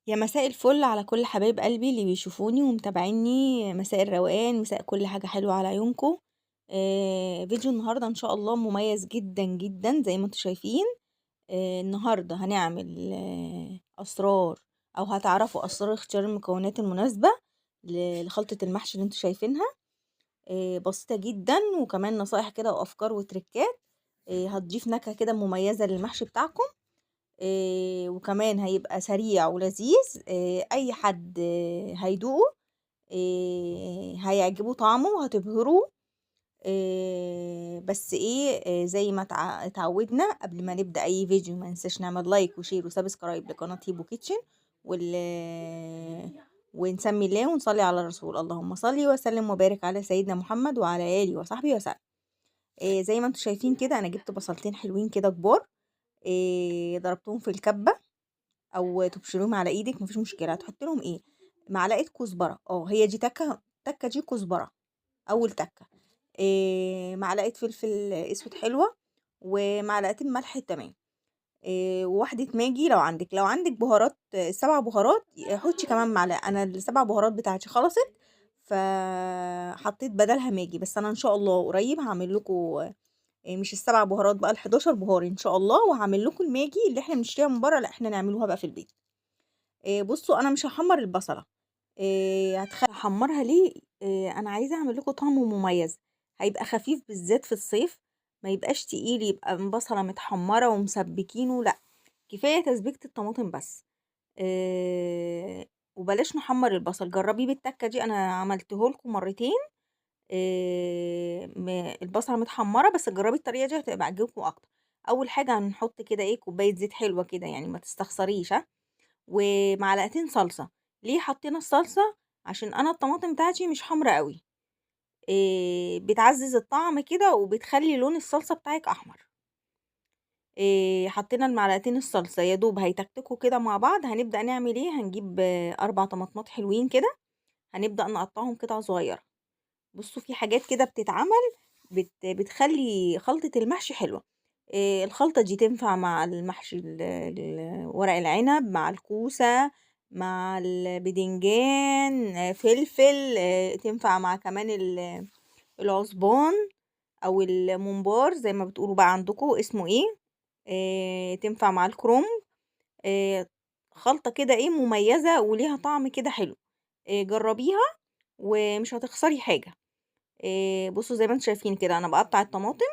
يا مساء الفل على كل حبايب قلبي اللي بيشوفوني ومتابعيني، مساء الروقان، مساء كل حاجة حلوة على عيونكم. فيديو النهاردة ان شاء الله مميز جدا جدا زي ما انتم شايفين. النهاردة هنعمل اسرار، او هتعرفوا اسرار اختيار المكونات المناسبة لخلطة المحشي اللي انتم شايفينها. بسيطة جدا، وكمان نصايح كده وافكار وتركات. هتضيف نكهة كده مميزة للمحشي بتاعكم. وكمان هيبقى سريع ولذيذ. أي حد هيدوقه هيعجبه طعمه وهتبهروه. بس ايه، زي ما اتعودنا قبل ما نبدأ أي فيديو ما ننساش نعمل لايك وشير وسبسكرايب لقناة هيبو كيتشن وال ونسمي الله ونصلي على الرسول. اللهم صلي وسلم وبارك على سيدنا محمد وعلى آله وصحبه وسلم. زي ما انتم شايفين كده انا جبت بصلتين حلوين كده كبار. ضربتهم في الكبة او تبشريهم على ايدك، مفيش مشكله. هتحط لهم ايه؟ معلقه كزبره، هي دي تكه دي كزبره. اول تكه. معلقه فلفل اسود حلوه، ومعلقتين ملح تمام. وواحده ماجي لو عندك، بهارات، 7 بهارات. حطي كمان معلقه. انا السبع بهارات بتاعتي خلصت، فحطيت بدلها ماجي. بس انا ان شاء الله قريب هعمل لكم مش ال7 بهارات بقى، ال11 بهار ان شاء الله. وهعمل لكم الماجي اللي احنا بنشتريها من بره، لا احنا نعملوها بقى في البيت. بصوا انا مش هحمر البصله. احمرها ليه؟ انا عايزه اعمل لكم طعم مميز. هيبقى خفيف بالذات في الصيف، ما يبقاش تقيل، يبقى بصله متحمره ومسبكينه. لا، كفايه تسبيكه الطماطم بس. وبلاش نحمر البصل. جربيه بالتكه دي، انا عملته لكم مرتين. البصله متحمره، بس جربي الطريقه دي هتبقى عجبكم اكتر. اول حاجه هنحط كده ايه، كوبايه زيت حلوه كده، يعني ما تستخسريش، ها. ومعلقتين صلصة. ليه حطينا الصلصة؟ عشان انا الطماطم بتاعتي مش حمرا قوي. بتعزز الطعم كده وبتخلي لون الصلصة بتاعك احمر. حطينا المعلقتين الصلصة يا دوب هيتكتكوا كده مع بعض. هنبدأ نعمل ايه؟ هنجيب 4 طماطمات حلوين كده. هنبدأ نقطعهم قطع صغيرة. بصوا، في حاجات كده بتتعمل بتخلي خلطة المحشي حلوة. الخلطة دي تنفع مع المحشي ورق العنب، مع الكوسة، مع البدنجان، فلفل. تنفع مع كمان العصبان او الممبار زي ما بتقولوا بقى عندكم اسمه ايه. تنفع مع الكرنب. آه، خلطة كده ايه مميزة وليها طعم كده حلو. جربيها ومش هتخسري حاجة. بصوا زي ما انتم شايفين كده انا بقطع الطماطم،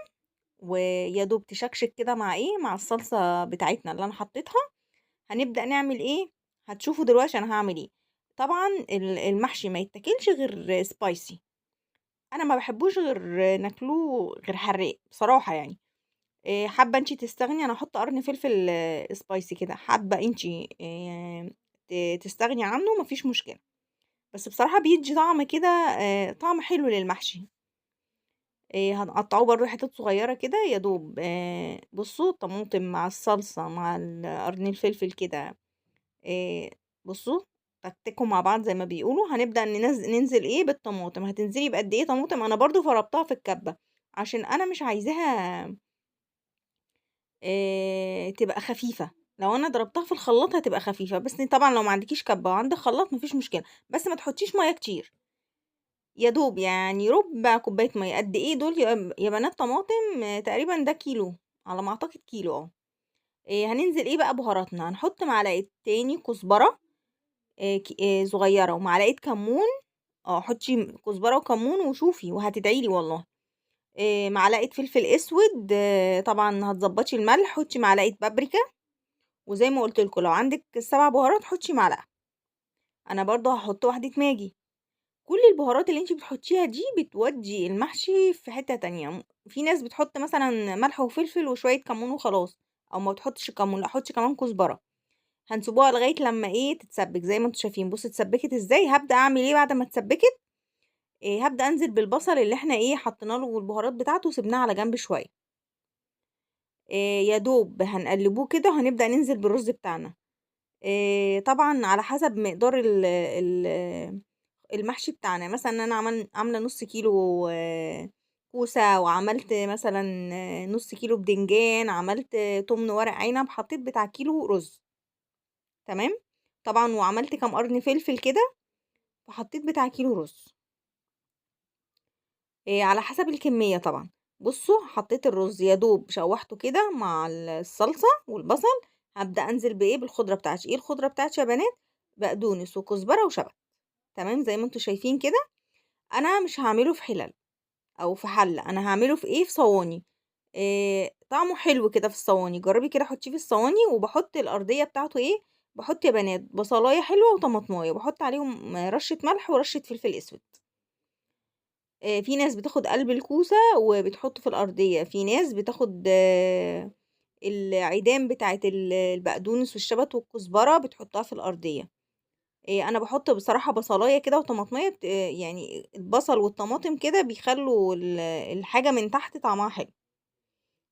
ويا دوب تشكشك كده مع ايه، مع الصلصة بتاعتنا اللي انا حطيتها. هنبدأ نعمل ايه؟ هتشوفوا دلوقتي انا هعمل ايه. طبعا المحشي ما يتاكلش غير سبايسي. انا ما بحبوش غير ناكلوه غير حراق بصراحة يعني. حابة انتي تستغني، انا احط قرن فلفل سبايسي كده. حابة انتي تستغني عنه، مفيش مشكلة. بس بصراحة بيدي طعم كده، طعم حلو للمحشي. هنقطعه برضو حتت صغيرة كده يا دوب. بصوا الطماطم مع الصلصة مع قرن الفلفل كده. آه، بصوا تكتكوا مع بعض زي ما بيقولوا. هنبدأ ننزل ايه بالطماطم. هتنزلي بقد ايه طماطم؟ انا برضو فربطها في الكبة عشان انا مش عايزاها تبقى خفيفة. لو انا ضربتها في الخلاط هتبقى خفيفة، بس طبعا لو ما عندكيش كبة وعندك خلاط مفيش مشكلة. بس ما تحطيش مية كتير، يا دوب يعني ربع كوباية مية. قد ايه دول يا بنات؟ طماطم تقريبا ده كيلو، على ما اعتقد كيلو. هننزل ايه بقى بهاراتنا. هنحط معلقة تاني كزبرة صغيرة، ومعلقة كمون. حطي كزبرة وكمون وشوفي وهتدعيلي والله. معلقة فلفل اسود. طبعا هتظبطي الملح، حطي معلقة بابريكا. وزي ما قلت لكم لو عندك ال7 بهارات حطي معلقة. انا برضو هحط واحدة ماجي. كل البهارات اللي انت بتحطيها دي بتودي المحشي في حتة تانية. في ناس بتحط مثلا ملح وفلفل وشوية كمون وخلاص، او ما تحطش كمون، لا حطي كمان كزبرة. هنسيبوها لغاية لما ايه تتسبك زي ما انتم شايفين. بصوا اتسبكت ازاي. هبدأ اعمل ايه بعد ما اتسبكت؟ هبدأ انزل بالبصل اللي احنا ايه حطينا له والبهارات بتاعته وسبناه على جنب شوية. يا دوب هنقلبوه كده وهنبدأ ننزل بالرز بتاعنا. طبعا على حسب مقدار المحشي بتاعنا. مثلا انا عامله نص كيلو كوسه، وعملت مثلا نص كيلو بدنجان، عملت تمن ورق عنب، حطيت بتاع كيلو رز. تمام. طبعا، وعملت كام قرن فلفل كده، فحطيت بتاع كيلو رز. على حسب الكمية طبعا. بصوا حطيت الرز يا دوب شوحته كده مع الصلصة والبصل. هبدأ انزل بايه بالخضرة بتاعتي. ايه الخضرة بتاعتي يا بنات؟ بقدونس وكزبرة وشبت. تمام زي ما انتوا شايفين كده. انا مش هعمله في حلل او في حلة، انا هعمله في ايه، في صواني. طعمه حلو كده في الصواني. جربي كده حطيه في الصواني. وبحط الارضية بتاعته ايه، بحط يا بنات بصلاية حلوة وطماطماية، بحط عليهم رشة ملح ورشة فلفل اسود. في ناس بتاخد قلب الكوسة وبتحطه في الأرضية، في ناس بتاخد العيدان بتاعت البقدونس والشبت والكزبرة بتحطها في الأرضية. أنا بحط بصراحة بصلاية كده وطماطمية يعني البصل والطماطم كده بيخلوا الحاجة من تحت طعمها حلو.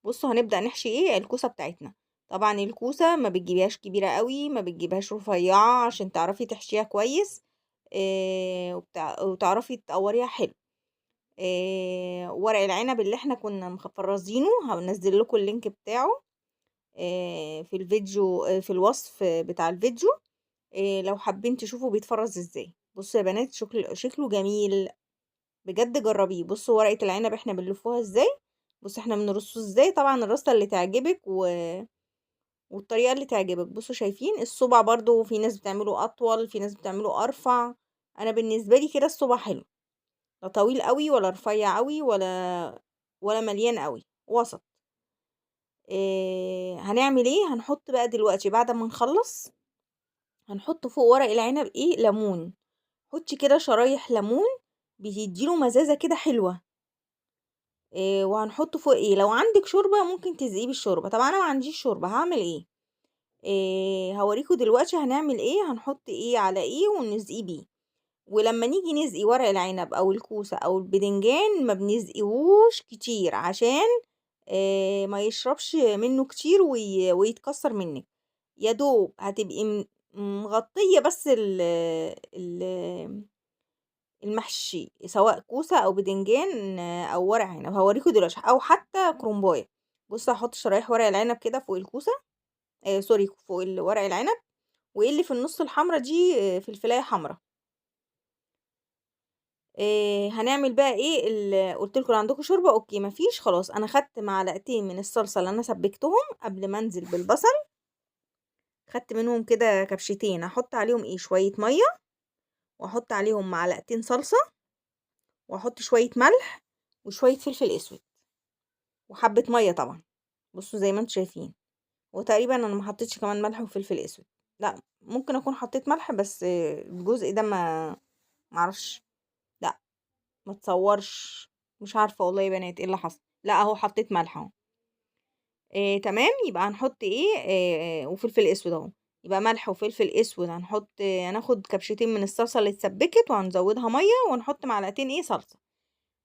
بصوا هنبدأ نحشي ايه الكوسة بتاعتنا. طبعا الكوسة ما بتجيبهاش كبيرة قوي، ما بتجيبهاش رفيعة عشان تعرفي تحشيها كويس. وتعرفي تقوريها حلو. ورق العنب اللي احنا كنا مفرزينه هنزل لكم اللينك بتاعه في الفيديو، في الوصف بتاع الفيديو. لو حابين تشوفوا بيتفرز ازاي. بصوا يا بنات شكله جميل بجد، جربيه. بصوا ورقة العنب احنا بنلفوها ازاي. بصوا احنا بنرصه ازاي. طبعا الرصة اللي تعجبك والطريقة اللي تعجبك. بصوا شايفين الصبع برضو، في ناس بتعمله اطول، في ناس بتعمله ارفع. انا بالنسبة لي كده الصبع حلو، لا طويل قوي ولا رفيع قوي ولا مليان قوي، وسط. هنعمل ايه، هنحط بقى دلوقتي بعد ما نخلص هنحط فوق ورق العنب ايه، ليمون. حطي كده شرايح ليمون، بيديله مزازة كده حلوة. وهنحط فوق ايه، لو عندك شوربة ممكن تزقيه بالشوربة. طبعا انا ما عنديش شوربة، هعمل ايه؟ هوريكم دلوقتي هنعمل ايه، هنحط ايه على ايه ونزقيه بيه. ولما نيجي نسقي ورق العنب او الكوسة او البدنجان ما بنسقيهوش كتير عشان ما يشربش منه كتير ويتكسر منك. يا دوب هتبقي مغطية بس المحشي، سواء كوسة او بدنجان او ورق عنب. هوريكم دلوقتي، او حتى كرومباية. بص هحط شرايح ورق العنب كده فوق الكوسة، سوري، فوق ورق العنب. وايه اللي في النص الحمرا دي، فلفلاية حمرا. هنعمل بقى ايه قلت لكم عندكم شوربه اوكي، مفيش خلاص. انا خدت معلقتين من الصلصه اللي انا سبكتهم قبل ما انزل بالبصل. خدت منهم كده كبشتين، احط عليهم ايه شويه ميه، واحط عليهم معلقتين صلصه، واحط شويه ملح وشويه فلفل اسود وحبه ميه طبعا. بصوا زي ما انتم شايفين. وتقريبا انا ما حطيتش كمان ملح وفلفل اسود. لا، ممكن اكون حطيت ملح بس الجزء ده ما معرفش. لا، ما تصورش. مش عارفه والله يا بنات ايه اللي حصل. لا اهو حطيت ملح اهو. تمام. يبقى هنحط ايه، وفلفل اسود اهو. يبقى ملح وفلفل اسود. هنحط هناخد كبشتين من الصلصه اللي اتسبكت وهنزودها ميه ونحط معلقتين ايه صلصه.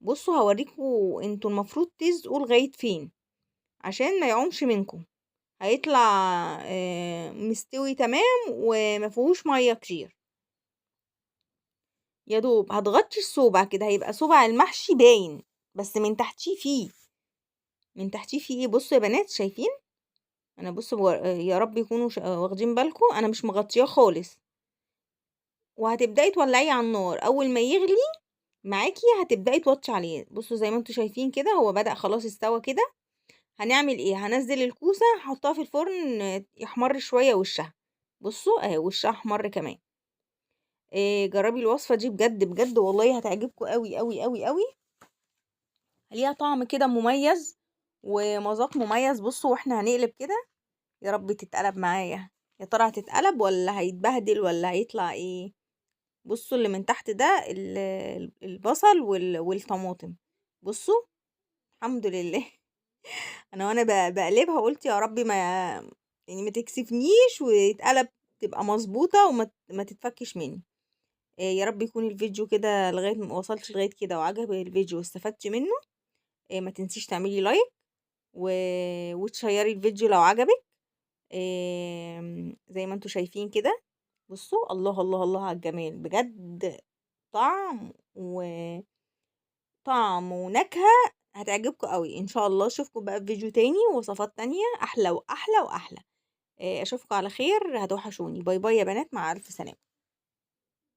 بصوا هوريكم انتوا المفروض تسقوا لغايه فين عشان ما يعومش منكم. هيطلع مستوي تمام وما فيهوش ميه كتير. يا دوب هتغطي الصوبع كده، هيبقى صوبع المحشي باين بس من تحتيه فيه. من تحتيه فيه ايه، بصوا يا بنات شايفين. انا بصوا يا رب يكونوا واخدين بالكم، انا مش مغطياه خالص. وهتبداي تولعيه على النار، اول ما يغلي معاكي هتبداي توطي عليه. بصوا زي ما انتوا شايفين كده هو بدأ خلاص استوى كده. هنعمل ايه، هنزل الكوسه هحطها في الفرن يحمر شويه وشها. بصوا اهي وشها احمر كمان. جربي الوصفه دي بجد بجد والله هتعجبكم قوي قوي قوي قوي. ليها طعم كده مميز ومذاق مميز. بصوا واحنا هنقلب كده، يا رب تتقلب معايا. يا ترى هتتقلب ولا هيتبهدل ولا هيطلع ايه. بصوا اللي من تحت ده البصل والطماطم. بصوا الحمد لله. انا وانا بقلبها قلت يا ربي ما يعني ما تكسفنيش ويتقلب، تبقى مظبوطه وما تتفكش مني. يا رب يكون الفيديو كده لغايه ما وصلتش لغايه كده وعجب الفيديو واستفدت منه. ما تنسيش تعملي لايك و... وتشيري الفيديو لو عجبك. زي ما انتوا شايفين كده. بصوا الله الله الله على الجمال بجد. طعم طعم ونكهة هتعجبكم قوي ان شاء الله. اشوفكم بقى في فيديو تاني ووصفات تانية احلى واحلى واحلى. اشوفكم على خير، هتوحشوني. باي باي يا بنات، مع الف سلامة.